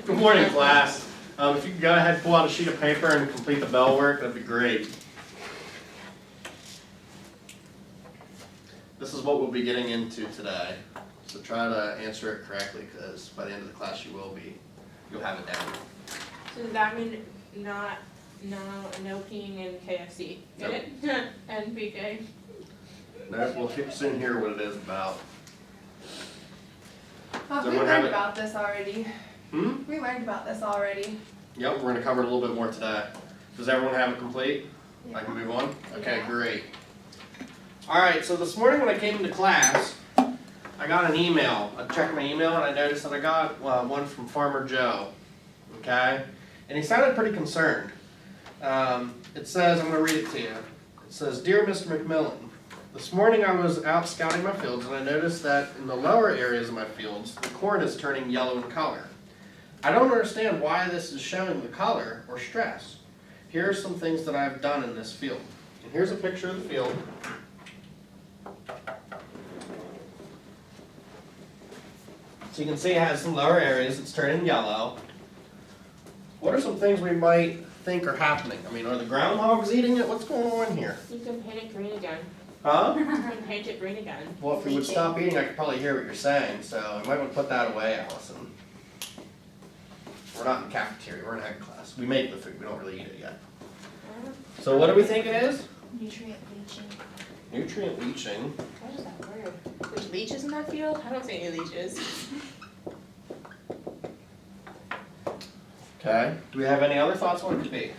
Good morning, class. If you could go ahead and pull out a sheet of paper and complete the bell work, that'd be great. This is what we'll be getting into today. So try to answer it correctly, because by the end of the class you'll have it down. So does that mean no peeing in KFC? Get it? And BK. Now, we'll soon hear what it is about. Oh, So we what learned happened? about this already. We learned about this already. Yep, we're gonna cover it a little bit more today. Does everyone have it complete? I can move on? Okay, Yeah. great. Alright, so this morning when I came into class, I got an email. I checked my email and I noticed that I got one from Farmer Joe. Okay? And he sounded pretty concerned. It says, I'm going to read it to you. It says, Dear Mr. McMillan, this morning I was out scouting my fields and I noticed that in the lower areas of my fields, the corn is turning yellow in color. I don't understand why this is showing the color or stress. Here are some things that I've done in this field. And here's a picture of the field. So you can see it has some lower areas, it's turning yellow. What are some things we might think are happening? I mean, are the groundhogs eating it? What's going on here? You can paint it green again. Huh? You can paint it green again. Well, if we would stop eating, I could probably hear what you're saying, so I might want to put that away, Allison. We're not in cafeteria, we're in ag class. We make the food, we don't really eat it yet. So what do we think it is? Nutrient leaching. Nutrient leaching. What is that word? There's leeches in that field? I don't see any leeches. Okay. Do we have any other thoughts on what it could be?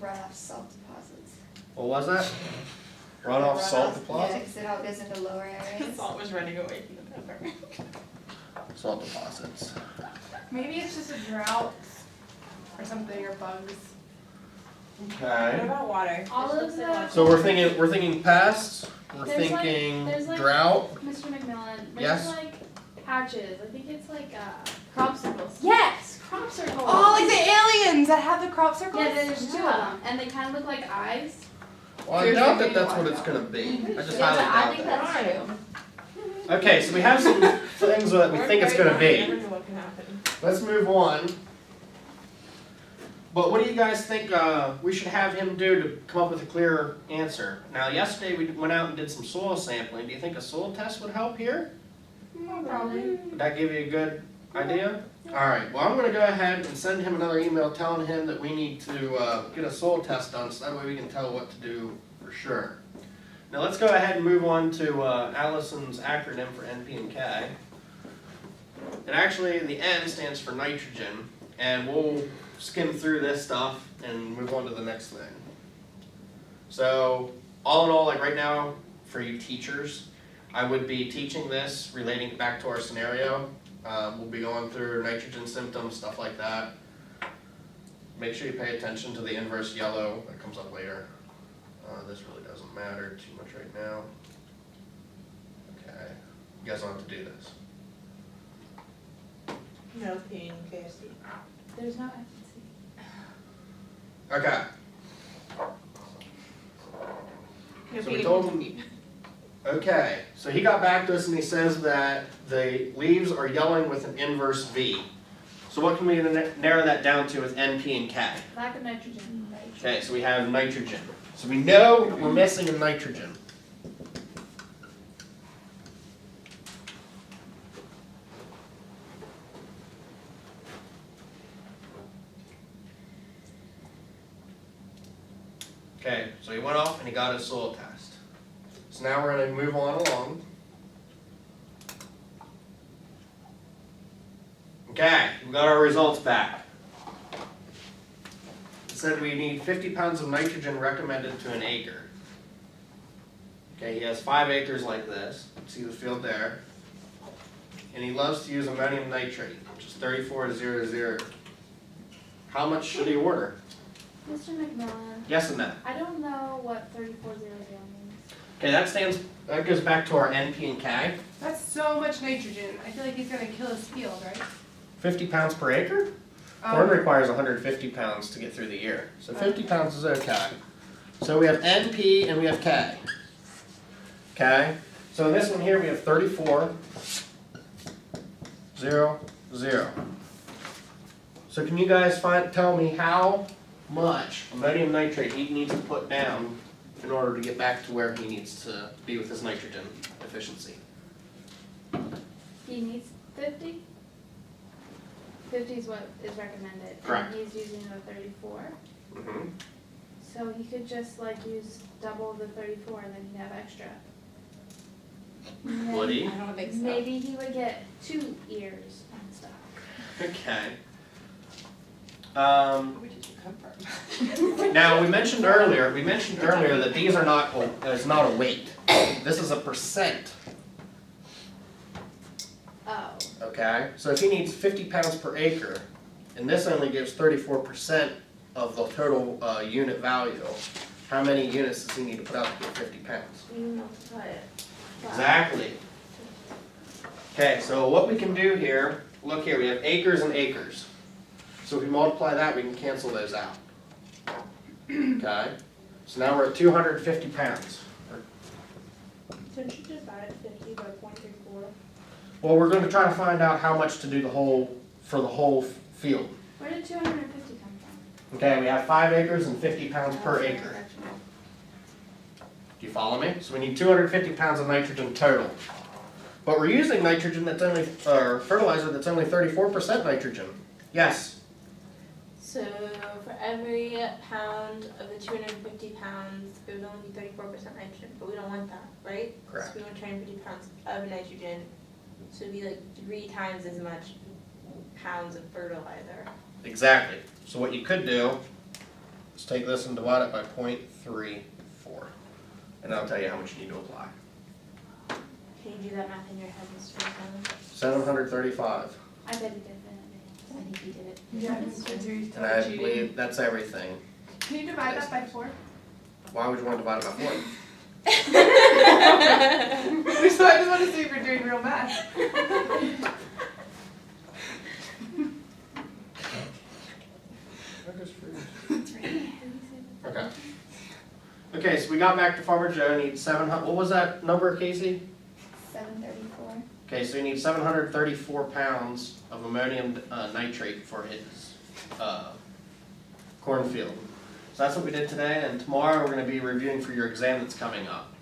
Runoff salt deposits. What was that? Runoff salt Yeah, deposit? because it all goes into lower areas. Salt was running away from the pepper. Salt deposits. Maybe it's just a drought or something, or bugs. What Okay. about water? All This of looks like the- lots So we're thinking pests, we're There's like- thinking there's like- drought. Mr. McMillan, Yes? there's like patches. I think it's like crop circles. Yes, crop circles. Oh, like the aliens that have the crop circles? Yeah, there's two of them, and they kind of look like eyes. Well, I Here's doubt the that that's thing what to it's watch gonna be. I just Yeah, highly I doubt think that. that's true. Okay, so we have some things that we think it's gonna You be. never know what can happen. Let's move on. But what do you guys think we should have him do to come up with a clear answer? Now, yesterday we went out and did some soil sampling. Do you think a soil test would help here? Probably. Would that give you a good idea? Alright, well I'm gonna go ahead and send him another email telling him that we need to get a soil test done so that way we can tell what to do for sure. Now let's go ahead and move on to Allison's acronym for NP and K. And actually the N stands for nitrogen, and we'll skim through this stuff and move on to the next thing. So all in all, like right now, for you teachers, I would be teaching this, relating it back to our scenario. We'll be going through nitrogen symptoms, stuff like that. Make sure you pay attention to the inverse yellow that comes up later. This really doesn't matter too much right now. Okay, you guys don't have to do this. No peeing in KFC. There's no. Okay, No So we peeing told in him- KFC. okay, so he got back to us and he says that the leaves are yellowing with an inverse V. So what can we narrow that down to with NP and K? Lack of nitrogen. Okay, so we have nitrogen. So we know we're missing a nitrogen. Okay, so he went off and he got his soil test. So now we're gonna move on along. Okay, we got our results back. It said we need 50 pounds of nitrogen recommended to an acre. Okay, he has 5 acres like this. See the field there. And he loves to use ammonium nitrate, which is 3400. How much should he order? Mr. McMillan, Yes and no. I don't know what 3400 means. Okay, that goes back to our NP and K. That's so much nitrogen. I feel like he's gonna kill his field, right? 50 pounds per acre? Corn requires 150 pounds to get through the year. So 50 pounds is okay. So we have NP and we have K. Okay? So in this one here we have 34. 0, 0. So can you guys tell me how much ammonium nitrate he needs to put down in order to get back to where he needs to be with his nitrogen efficiency? He needs 50? 50 is what is recommended. Correct. And he's using the 34. Mm-hmm. So he could just like use double the 34 and then he'd have extra. And Would then he? I don't think so. Maybe he would get 2 ears and stuff. Okay. Where did you come from? Now, we mentioned earlier that these are not, it's not a weight. This is a percent, Oh. okay? So if he needs 50 pounds per acre, and this only gives 34% of the total unit value, how many units does he need to put out to get 50 pounds? You multiply it. by- Exactly. Okay, so what we can do here, look here, we have acres and acres. So if we multiply that, we can cancel those out. Okay, so now we're at 250 pounds. Shouldn't you just divide 50 by 0.34? Well, we're going to try to find out how much to do for the whole field. Where did 250 come from? Okay, we have 5 acres and 50 pounds per acre. Do you follow me? So we need 250 pounds of nitrogen total. But we're using nitrogen that's only, or fertilizer that's only 34% nitrogen. Yes. So for every pound of the 250 pounds, it would only be 34% nitrogen, but we don't want that, right? Correct. So we want 250 pounds of nitrogen, so it'd be like 3 times as much pounds of fertilizer. Exactly. So what you could do is take this and divide it by 0.34. And that'll tell you how much you need to apply. Can you do that math in your head, Mr. Gonzalez? 735. I bet he did that. I think you did it. Yeah, it's yours. And I believe that's everything. Can you divide that by 4? Why would you want to divide it by 4? So I just want to see if you're doing real math. Okay. Okay, so we got back to Farmer Joe, needs 700, what was that number, Casey? 734. Okay, so he needs 734 pounds of ammonium nitrate for his cornfield. So that's what we did today, and tomorrow we're gonna be reviewing for your exam that's coming up.